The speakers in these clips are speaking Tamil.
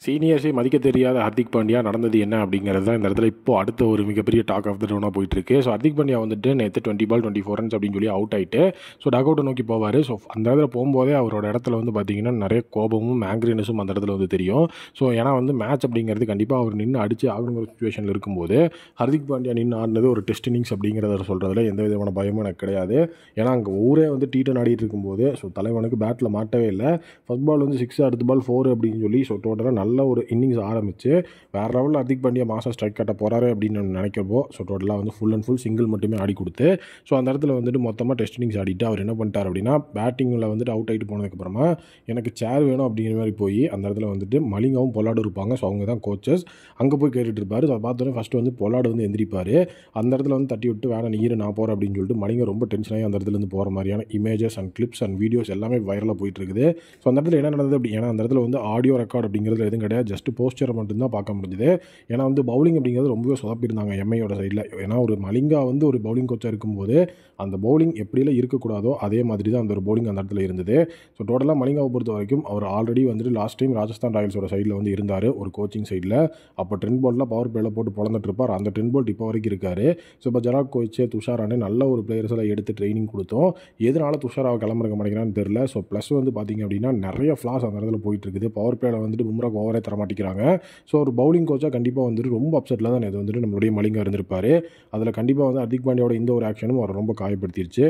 சீனியர்ஸை மதிக்க தெரியாத ஹர்திக் பாண்டியா நடந்தது என்ன அப்படிங்கிறது தான் இந்த இடத்துல இப்போ அடுத்த ஒரு மிகப்பெரிய டாக் ஆஃப் த டவுனாக போயிட்டுருக்கு. ஸோ ஹர்திக் பாண்டியா வந்துட்டு நேற்று 20 பால் 24 ரன்ஸ் அப்படின்னு சொல்லி அவுட் ஆகிட்டு ஸோ டக் அவுட்டை நோக்கி போவார். ஸோ அந்த இடத்துல போகும்போதே அவரோட இடத்துல வந்து பார்த்திங்கன்னா நிறைய கோபமும் ஆங்க்ரினஸும் அந்த இடத்துல வந்து தெரியும். ஸோ ஏன்னா வந்து மேட்ச் அப்படிங்கிறது கண்டிப்பாக அவர் நின்று அடித்து ஆகணுங்கிற சுச்சுவேஷனில் இருக்கும்போது ஹர்திக் பாண்டியா நின்று ஆடினது ஒரு டெஸ்ட் இன்னிங்ஸ் அப்படிங்கிறத சொல்கிறதுல எந்த விதமான பயமும் எனக்கு கிடையாது. ஏன்னா அங்கே ஊரே வந்து T10 ஆடிட்டு இருக்கும்போது ஸோ தலைவனுக்கு பேட்டில் மாட்டவே இல்லை. ஃபர்ஸ்ட் பால் வந்து 6, அடுத்த பால் 4 அப்படின்னு சொல்லி ஸோ டோட்டலாக நல்ல ஒரு இன்னிங்ஸ் ஆரம்பித்து வேறு லெவலில் ஹர்திக் பாண்டியா மாதம் ஸ்ட்ரைக் கட்ட போகிறாரு அப்படின்னு நினைக்கிறப்போ ஸோ டோட்டலாக வந்து ஃபுல் அண்ட் ஃபுல் சிங்கிள் மட்டுமே ஆடி கொடுத்து ஸோ அந்த இடத்துல வந்துட்டு மொத்தமாக டெஸ்ட் இன்னிங்ஸ் ஆடிட்டு அவர் என்ன பண்ணிட்டார் அப்படின்னா பேட்டிங்கில் வந்துட்டு அவுட் ஆகிட்டு போனதுக்கப்புறமா எனக்கு சேர் வேணும் அப்படிங்கிற மாதிரி போய் அந்த இடத்துல வந்துட்டு மலிங்காவும் பொலாடும் இருப்பாங்க. ஸோ அவங்க தான் கோச்சஸ். அங்கே போய் கேட்டுட்டு இருப்பார். ஸோ அதை பார்த்தோன்னே ஃபஸ்ட்டு வந்து பொலாடு வந்து எந்திரிப்பார். அந்த இடத்துல வந்து தட்டி விட்டு வேணா நீர் நான் போகிறேன் அப்படின்னு சொல்லிட்டு மலிங்கா ரொம்ப டென்ஷனாகி அந்த இடத்துல இருந்து போகிற மாதிரியான images and clips and videos எல்லாமே வைரலாக போயிட்டு இருக்குது. ஸோ அந்த இடத்துல என்ன நடந்தது அப்படி ஏன்னா அந்த இடத்துல வந்து ஆடியோ ரெக்கார்ட் அப்படிங்கிறது எதுவும் கிடையாது. ஜஸ்ட் போஸ்டரை மட்டும்தான் பார்க்க முடிஞ்சுது. ஏன்னா வந்து பவுலிங் அப்படிங்கிறது ரொம்பவே சொதப்பியிருந்தாங்க எம்ஐயோட சைடில். ஏன்னா ஒரு மலிங்கா வந்து ஒரு பவுலிங் கோச்சாக இருக்கும்போது அந்த பவுலிங் எப்படிலாம் இருக்கக்கூடாதோ அதே மாதிரி தான் அந்த ஒரு பவுலிங் அந்த இடத்துல இருந்தது. ஸோ டோட்டலாக மலிங்காவை பொறுத்த வரைக்கும் அவர் ஆல்ரெடி வந்துட்டு லாஸ்ட் டைம் ராஜஸ்தான் ராயல்ஸோட சைடில் வந்து இருந்தார் ஒரு கோச்சிங் சைடில். அப்போ ட்ரெண்ட் பாலில் பவர் பிளேயில் போட்டு பொழந்துட்டு இருப்பார். அந்த ட்ரெண்ட் பால் இப்போ வரைக்கும் இருக்கார். ஸோ இப்போ ஜெராக் கோச் துஷாரானே நல்ல ஒரு பிளேயர்ஸ் எல்லாம் எடுத்து ட்ரைனிங் கொடுத்தோம். எதனால துஷாராவை கிளம்புறக்க மாட்டேங்கிறான்னு தெரியல. ஸோ ப்ளஸ் வந்து பார்த்திங்க அப்படின்னா நிறைய ஃப்ளாஸ் அந்த இடத்துல போயிட்டு இருக்குது. பவர் பிளேயில் வந்துட்டு பும்ராக்கு ஓவரே தர மாட்டேங்கிறாங்க. ஸோ ஒரு பவுலிங் கோச்சாக கண்டிப்பாக வந்துட்டு ரொம்ப அப்செட்டில் தான் இது வந்துட்டு நம்மளுடைய மலிங்கா இருந்திருப்பார். அதில் கண்டிப்பாக வந்து ஹர்திக் பாண்டியாவோட இந்த ஒரு ஆக்ஷனும் அவர் ரொம்ப காயப்படுத்திருச்சு.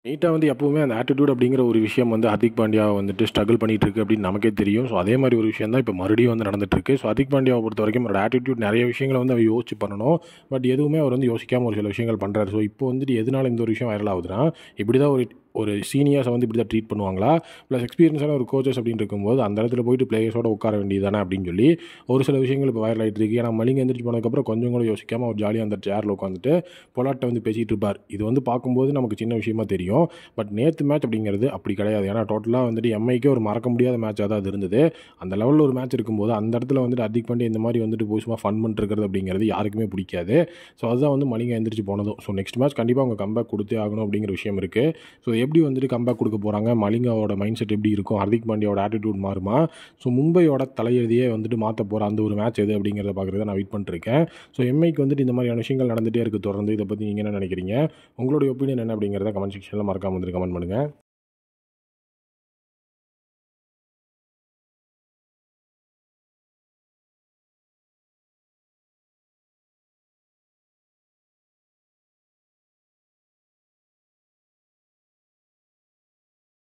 நீட்டாக வந்து எப்போவுமே அந்த ஆட்டிடியூட் அப்படிங்கிற ஒரு விஷயம் வந்து ஹர்திக் பாண்டியா வந்துட்டு ஸ்ட்ரகிள் பண்ணிகிட்டு இருக்குது அப்படின்னு நமக்கே தெரியும். ஸோ அதே மாதிரி ஒரு விஷயம் தான் இப்போ மறுபடியும் வந்து நடந்துட்டுருக்கு. ஸோ ஹர்திக் பாண்டியாவை பொறுத்த வரைக்கும் அவரோட ஆட்டிடியூட் நிறைய விஷயங்களை வந்து அவர் யோசிச்சு பண்ணணும். பட் எதுவுமே அவர் வந்து யோசிக்காமல் ஒரு சில விஷயங்கள் பண்ணுறாரு. ஸோ இப்போ வந்துட்டு எதனால இந்த ஒரு விஷயம் வைரல் ஆகுதுன்னா இப்படி தான் ஒரு சீனியர்ஸை வந்து இப்படி தான் ட்ரீட் பண்ணுவாங்களா ப்ளஸ் எக்ஸ்பீரியன்ஸான ஒரு கோச்சஸ் அப்படின்னு இருக்கும்போது அந்த இடத்துல போயிட்டு பிளேயர்ஸோட உட்கார வேண்டியதானே அப்படின்னு சொல்லி ஒரு சில விஷயங்கள் இப்போ வைரல் ஆகிட்டு இருக்கு. ஏன்னா மலிங்க எந்திரிச்சு போனதுக்கப்புறம் கொஞ்சம் கூட யோசிக்காமல் அவர் ஜாலியாக அந்த சேரில் உட்காந்துட்டு பொலாட்டை வந்து பேசிகிட்டு இருப்பார். இது வந்து பார்க்கும்போது நமக்கு சின்ன விஷயமா தெரியும். பட் நேற்று மேட்ச் அப்படிங்கிறது அப்படி கிடையாது. ஏன்னா டோட்டலாக வந்துட்டு எம்ஐக்கே ஒரு மறக்க முடியாத மேட்சாக தான் அது இருந்தது. அந்த லெவலில் ஒரு மேட்ச் இருக்கும்போது அந்த இடத்துல வந்துட்டு ஹர்திக் பாண்டியா இந்த மாதிரி வந்துட்டு போய் சும்மா ஃபன் பண்ணிருக்கிறது அப்படிங்கிறது யாருக்குமே பிடிக்காது. ஸோ அதுதான் வந்து மலிங்க எந்திரிச்சு போனதும். ஸோ நெக்ஸ்ட் மேட்ச் கண்டிப்பாக அவங்க கம்பேக் கொடுத்தே ஆகணும் அப்படிங்கிற விஷயம் இருக்குது. ஸோ எப்படி வந்துட்டு கம்பேக் கொடுக்க போகிறாங்க, மலிங்காவோட மைண்ட் செட் எப்படி இருக்கும், ஹர்திக் பாண்டியாவோட ஆட்டிடியூட் மாறுமா, ஸோ மும்பையோட தலையெழுதியே வந்துட்டு மாற்ற போகிற அந்த ஒரு மேட்ச் எது அப்படிங்கிறத பார்க்குறத நான் வெயிட் பண்ணிருக்கேன். ஸோ எம்ஐக்கு வந்துட்டு இந்த மாதிரியான விஷயங்கள் நடந்துகிட்டே இருக்குது தொடர்ந்து. இதை பற்றி நீங்கள் என்ன நினைக்கிறீங்க? உங்களுடைய ஒப்பீனியன் என்ன அப்படிங்கிறத கமெண்ட் செக்ஷனில் மறக்காம வந்து கமெண்ட் பண்ணுங்கள்.